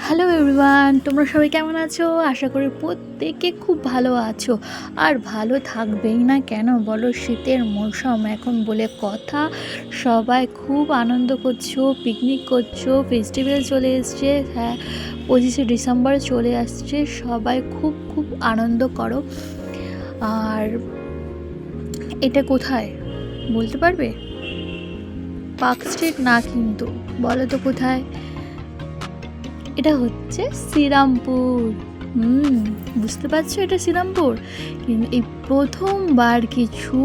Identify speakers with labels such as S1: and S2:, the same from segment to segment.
S1: Hello everyone, তোমরা সবাই কেমন আছো? আশা করি প্রত্যেকে খুব ভালো আছো আর ভালো থাকবেই না কেন বলো। শীতের মৌসুম এখন বলে কথা, সবাই খুব আনন্দ করছো, পিকনিক করছো, ফেস্টিভ্যাল চলে এসছে। হ্যাঁ, 25শে ডিসেম্বর চলে আসছে, সবাই খুব খুব আনন্দ করো। আর এটা কোথায় বলতে পারবে? পার্ক স্ট্রিট না কিন্তু, বলো তো কোথায়? এটা হচ্ছে শ্রীরামপুর। বুঝতে পারছো এটা শ্রীরামপুর। কিন্তু এই প্রথমবার কিছু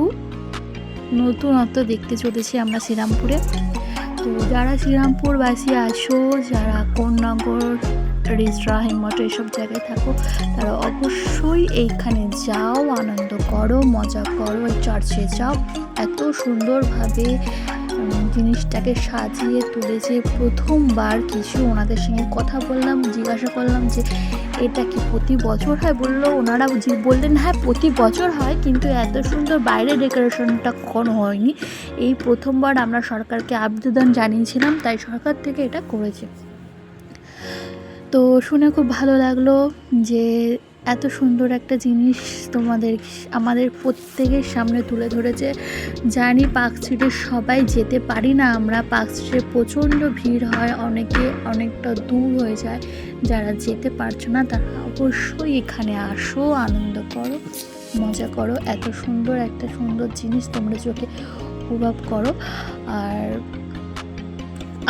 S1: নতুনত্ব দেখতে চলেছি আমরা শ্রীরামপুরে। তো যারা শ্রীরামপুরবাসী আছো, যারা কোন্নগর, রিজরা, হিমমঠ এসব জায়গায় থাকো, তারা অবশ্যই এইখানে যাও, আনন্দ করো, মজা করো, এই চার্চে যাও। এত সুন্দরভাবে জিনিসটাকে সাজিয়ে তুলেছে। প্রথমবার কিছু ওনাদের সঙ্গে কথা বললাম, জিজ্ঞাসা করলাম যে এটা কি প্রতি বছর হয়? ওনারা বললেন হ্যাঁ প্রতি বছর হয়, কিন্তু এত সুন্দর বাইরে ডেকোরেশনটা কখনো হয়নি। এই প্রথমবার আমরা সরকারকে আবেদন জানিয়েছিলাম, তাই সরকার থেকে এটা করেছে। তো শুনে খুব ভালো লাগলো যে এত সুন্দর একটা জিনিস আমাদের প্রত্যেকের সামনে তুলে ধরেছে। জানি পার্ক স্ট্রিটে সবাই যেতে পারি না আমরা, পার্ক স্ট্রিটে প্রচণ্ড ভিড় হয়, অনেকটা দূর হয়ে যায়। যারা যেতে পারছো না তারা অবশ্যই এখানে আসো, আনন্দ করো, মজা করো। এত সুন্দর একটা সুন্দর জিনিস তোমরা চোখে উপভোগ করো। আর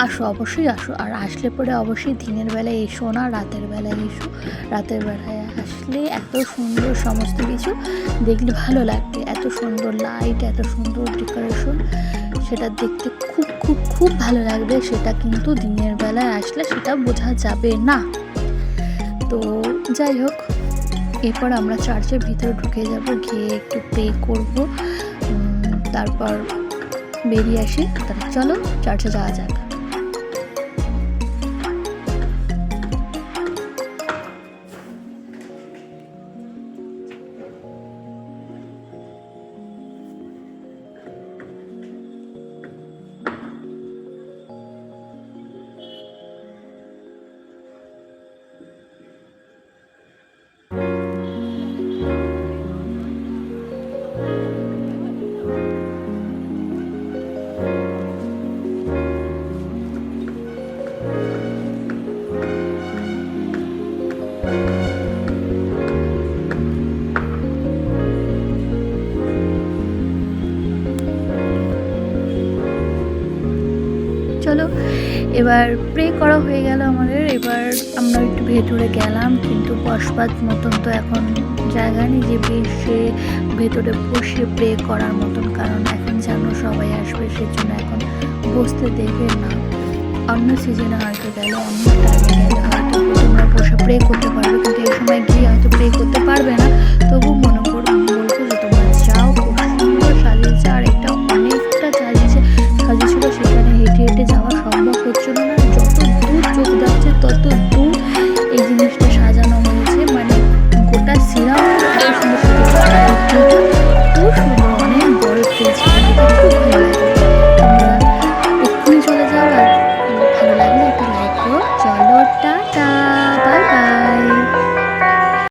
S1: আসো, অবশ্যই আসো। আর আসলে পরে অবশ্যই দিনের বেলায় এসো না, রাতের বেলায় এসো। রাতের বেলায় আসলে এত সুন্দর সমস্ত কিছু দেখলে ভালো লাগবে। এত সুন্দর লাইট, এত সুন্দর ডেকোরেশন, সেটা দেখতে খুব খুব খুব ভালো লাগবে। সেটা কিন্তু দিনের বেলায় আসলে সেটা বোঝা যাবে না। তো যাই হোক, এরপর আমরা চার্চের ভিতরে ঢুকে যাব, গিয়ে একটু প্রে করব, তারপর বেরিয়ে আসি। তাহলে চলো চার্চে যাওয়া যাক। চলো, এবার প্রে করা হয়ে গেল আমাদের। এবার আমরা একটু ভেতরে গেলাম, কিন্তু বসবার মতন তো এখন জায়গা নেই যে বেশে ভেতরে বসে প্রে করার মতন, কারণ এখন যেন সবাই আসবে, সেজন্য এখন বসতে দেবে না। অন্য সিজনে হয়তো গেলে, অন্য টাইমে গেলে হয়তো তোমরা বসে প্রে করতে পারবে, কিন্তু এই সময় গিয়ে হয়তো প্রে করতে পারবে না। তবু মনে